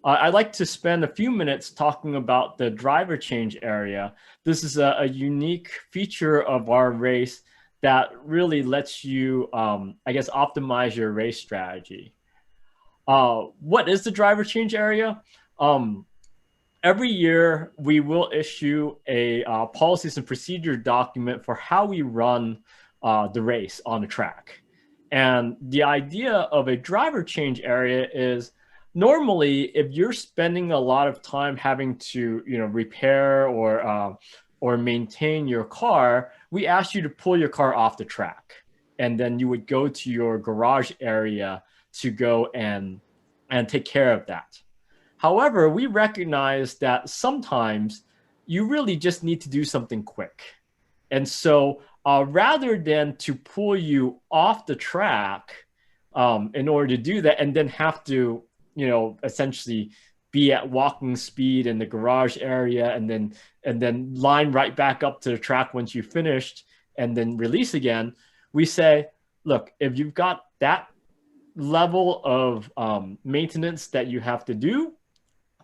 I'd like to spend a few minutes talking about the driver change area. This is a unique feature of our race that really lets you, I guess, optimize your race strategy. What is the driver change area? Um, every year, we will issue a policies and procedure document for how we run the race on the track. And the idea of a driver change area is normally if you're spending a lot of time having to, repair or maintain your car, we ask you to pull your car off the track, and then you would go to your garage area to go and take care of that. However, we recognize that sometimes you really just need to do something quick. And so rather than to pull you off the track in order to do that and then have to, essentially be at walking speed in the garage area and then line right back up to the track once you finished and then release again, we say, look, if you've got that level of maintenance that you have to do,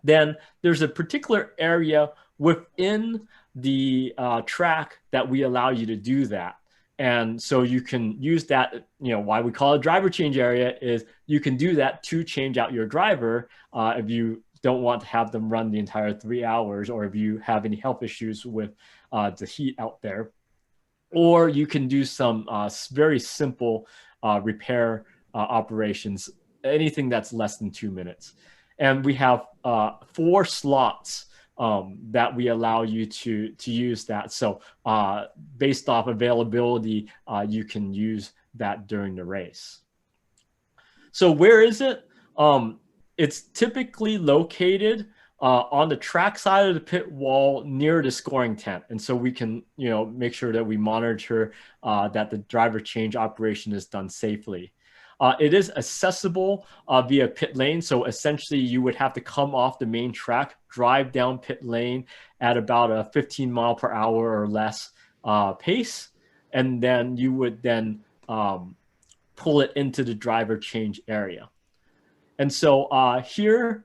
then there's a particular area within the track that we allow you to do that. And so you can use that, why we call it driver change area is you can do that to change out your driver if you don't want to have them run the entire 3 hours, or if you have any health issues with the heat out there. Or you can do some very simple repair operations, anything that's less than 2 minutes. And we have 4 slots that we allow you to use that. So based off availability, you can use that during the race. So where is it? It's typically located on the track side of the pit wall near the scoring tent. And so we can, make sure that we monitor that the driver change operation is done safely. It is accessible via pit lane. So essentially you would have to come off the main track, drive down pit lane at about a 15 mile per hour or less pace. And then you would then pull it into the driver change area. And so here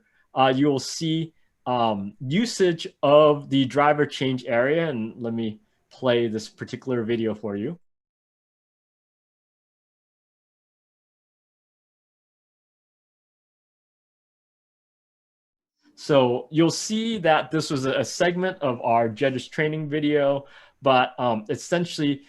you will see usage of the driver change area. And let me play this particular video for you. So you'll see that this was a segment of our judges training video, but essentially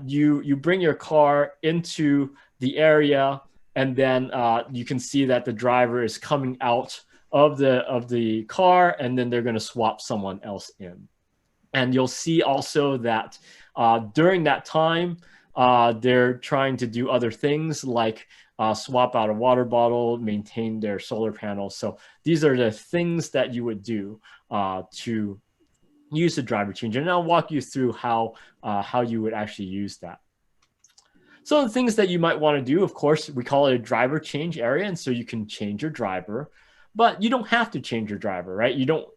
you bring your car into the area, and then you can see that the driver is coming out of the car, and then they're going to swap someone else in. And you'll see also that during that time, they're trying to do other things like swap out a water bottle, maintain their solar panels. So these are the things that you would do to use the driver change. And I'll walk you through how you would actually use that. So the things that you might want to do, of course, we call it a driver change area. And so you can change your driver, but you don't have to change your driver, right? You don't,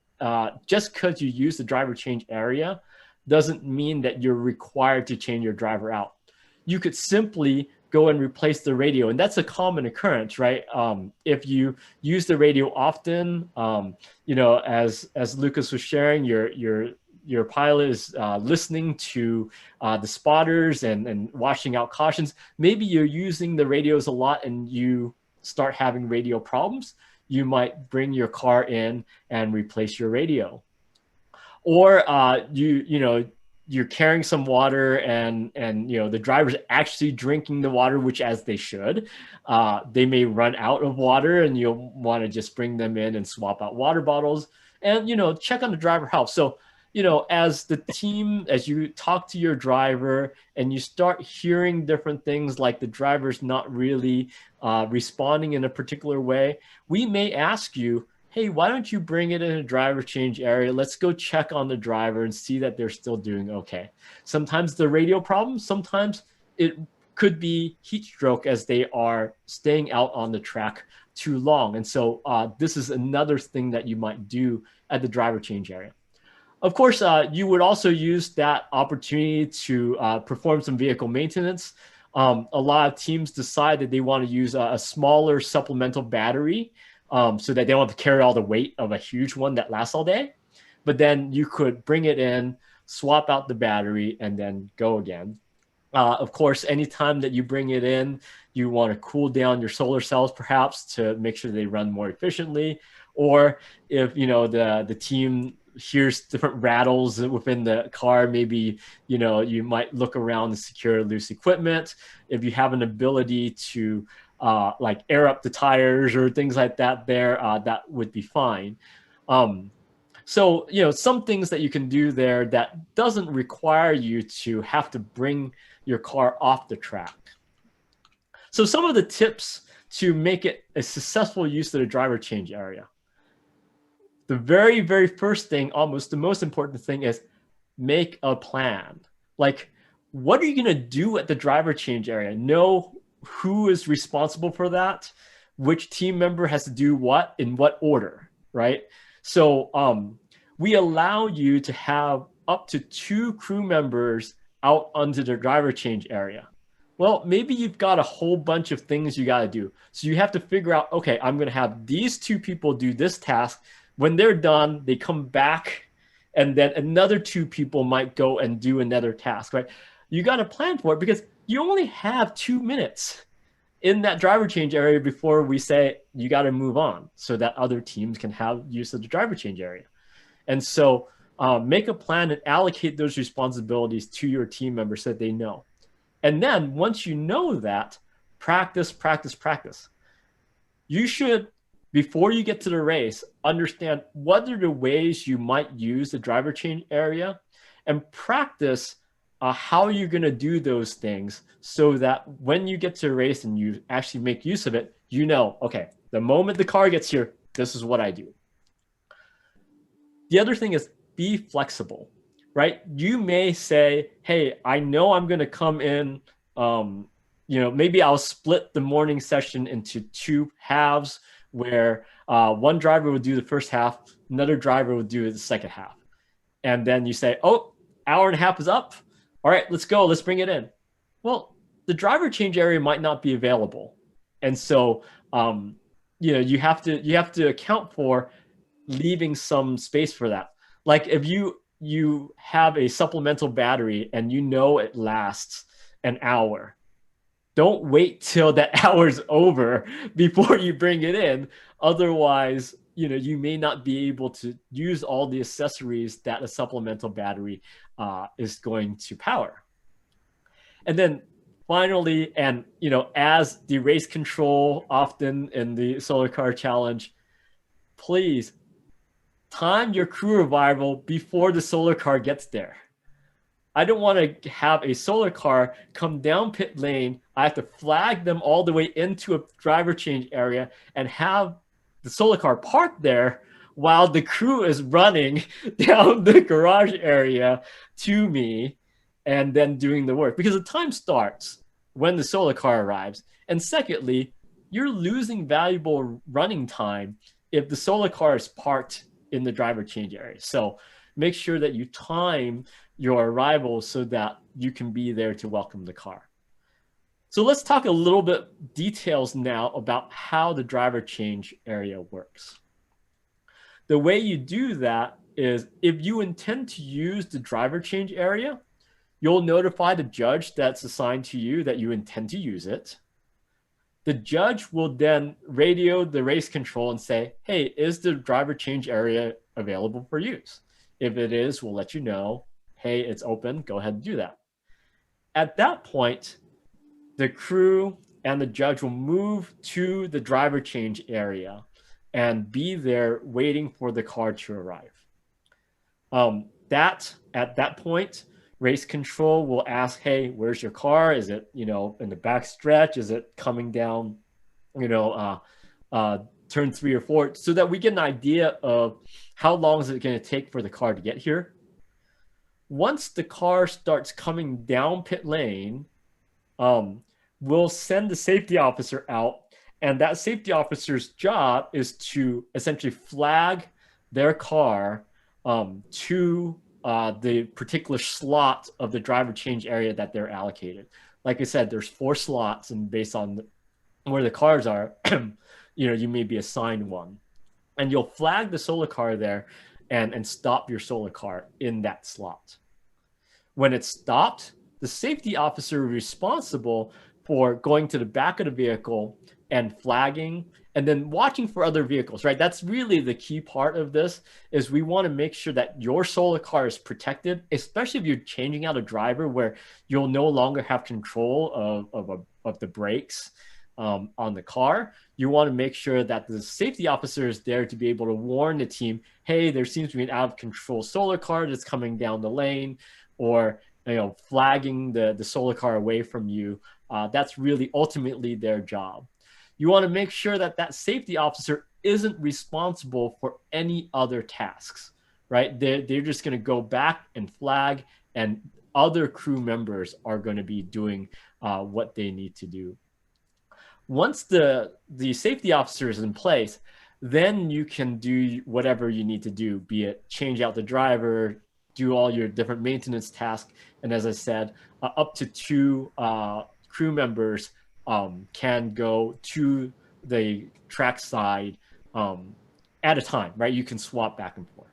just because you use the driver change area doesn't mean that you're required to change your driver out. You could simply go and replace the radio. And that's a common occurrence, right? If you use the radio often, as Lucas was sharing, your pilot is listening to the spotters and washing out cautions. Maybe you're using the radios a lot and you start having radio problems. You might bring your car in and replace your radio. Or you're carrying some water and the driver's actually drinking the water, which as they should. They may run out of water and you'll want to just bring them in and swap out water bottles and, check on the driver health. So, as the team, as you talk to your driver and you start hearing different things like the driver's not really responding in a particular way, we may ask you, hey, why don't you bring it in a driver change area? Let's go check on the driver and see that they're still doing okay. Sometimes the radio problem, sometimes it could be heat stroke as they are staying out on the track too long. And so this is another thing that you might do at the driver change area. Of course, you would also use that opportunity to perform some vehicle maintenance. A lot of teams decide that they want to use a smaller supplemental battery so that they don't have to carry all the weight of a huge one that lasts all day. But then you could bring it in, swap out the battery, and then go again. Of course, anytime that you bring it in, you want to cool down your solar cells perhaps to make sure they run more efficiently. Or if the team hears different rattles within the car, maybe you might look around and secure loose equipment. If you have an ability to like air up the tires or things like that, that would be fine. So, some things that you can do there that doesn't require you to have to bring your car off the track. So some of the tips to make it a successful use of the driver change area. The very, very first thing, almost the most important thing, is make a plan. Like, what are you going to do at the driver change area? Know who is responsible for that, which team member has to do what, in what order, right? So we allow you to have up to 2 crew members out onto the driver change area. Well, maybe you've got a whole bunch of things you got to do. So you have to figure out, okay, I'm going to have these 2 people do this task. When they're done, they come back, and then another 2 people might go and do another task, right? You got to plan for it because you only have 2 minutes in that driver change area before we say you got to move on so that other teams can have use of the driver change area. And so make a plan and allocate those responsibilities to your team members so that they know. And then once you know that, practice, practice, practice. You should, before you get to the race, understand what are the ways you might use the driver change area and practice how you're going to do those things so that when you get to a race and you actually make use of it, okay, the moment the car gets here, this is what I do. The other thing is be flexible, right? You may say, hey, I know I'm going to come in, maybe I'll split the morning session into 2 halves where one driver would do the first half, another driver would do the second half. And then you say, oh, hour and a half is up. All right, let's go. Let's bring it in. Well, the driver change area might not be available. And so, you have to account for leaving some space for that. Like if you have a supplemental battery and it lasts an hour, don't wait till that hour's over before you bring it in. Otherwise, you may not be able to use all the accessories that a supplemental battery is going to power. And then finally, and as the race control often in the Solar Car Challenge, please time your crew arrival before the solar car gets there. I don't want to have a solar car come down pit lane. I have to flag them all the way into a driver change area and have the solar car parked there while the crew is running down the garage area to me and then doing the work, because the time starts when the solar car arrives. And secondly, you're losing valuable running time if the solar car is parked in the driver change area. So make sure that you time your arrival so that you can be there to welcome the car. So let's talk a little bit details now about how the driver change area works. The way you do that is if you intend to use the driver change area, you'll notify the judge that's assigned to you that you intend to use it. The judge will then radio the race control and say, hey, is the driver change area available for use? If it is, we'll let you know, hey, it's open, go ahead and do that. At that point, the crew and the judge will move to the driver change area and be there waiting for the car to arrive. At that point, race control will ask, hey, where's your car? Is it, in the back stretch? Is it coming down, turn 3 or 4, so that we get an idea of how long is it going to take for the car to get here. Once the car starts coming down pit lane, we'll send the safety officer out, and that safety officer's job is to essentially flag their car to the particular slot of the driver change area that they're allocated. Like I said, there's 4 slots, and based on where the cars are, you may be assigned one, and you'll flag the solar car there and stop your solar car in that slot. When it's stopped, the safety officer responsible for going to the back of the vehicle and flagging and then watching for other vehicles, right? That's really the key part of this is we want to make sure that your solar car is protected, especially if you're changing out a driver where you'll no longer have control of the brakes on the car. You want to make sure that the safety officer is there to be able to warn the team, hey, there seems to be an out of control solar car that's coming down the lane, or flagging the solar car away from you. That's really ultimately their job. You want to make sure that that safety officer isn't responsible for any other tasks, right? They're just going to go back and flag, and other crew members are going to be doing what they need to do. Once the safety officer is in place, then you can do whatever you need to do, be it change out the driver, do all your different maintenance tasks. And as I said, up to two crew members can go to the track side at a time, right? You can swap back and forth.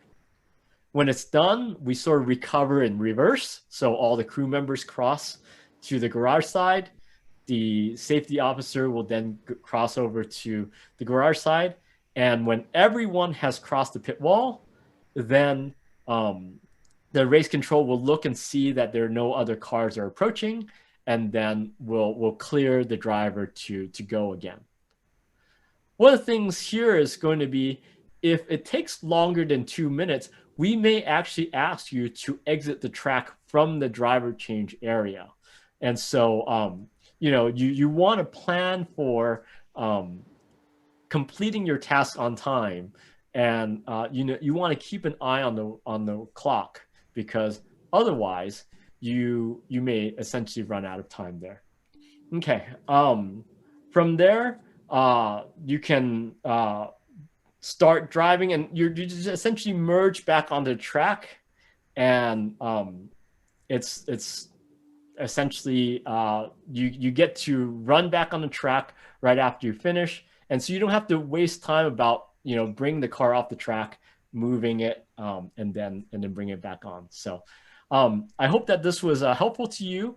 When it's done, we sort of recover in reverse. So all the crew members cross to the garage side. The safety officer will then cross over to the garage side. And when everyone has crossed the pit wall, then the race control will look and see that there are no other cars are approaching, and then we'll clear the driver to go again. One of the things here is going to be, if it takes longer than 2 minutes, we may actually ask you to exit the track from the driver change area. And so, you want to plan for completing your task on time, and you want to keep an eye on the clock, because otherwise you may essentially run out of time there. Okay. From there, you can start driving, and you just essentially merge back onto the track, and it's essentially you get to run back on the track right after you finish, and so you don't have to waste time about bring the car off the track, moving it, and then bring it back on. So I hope that this was helpful to you.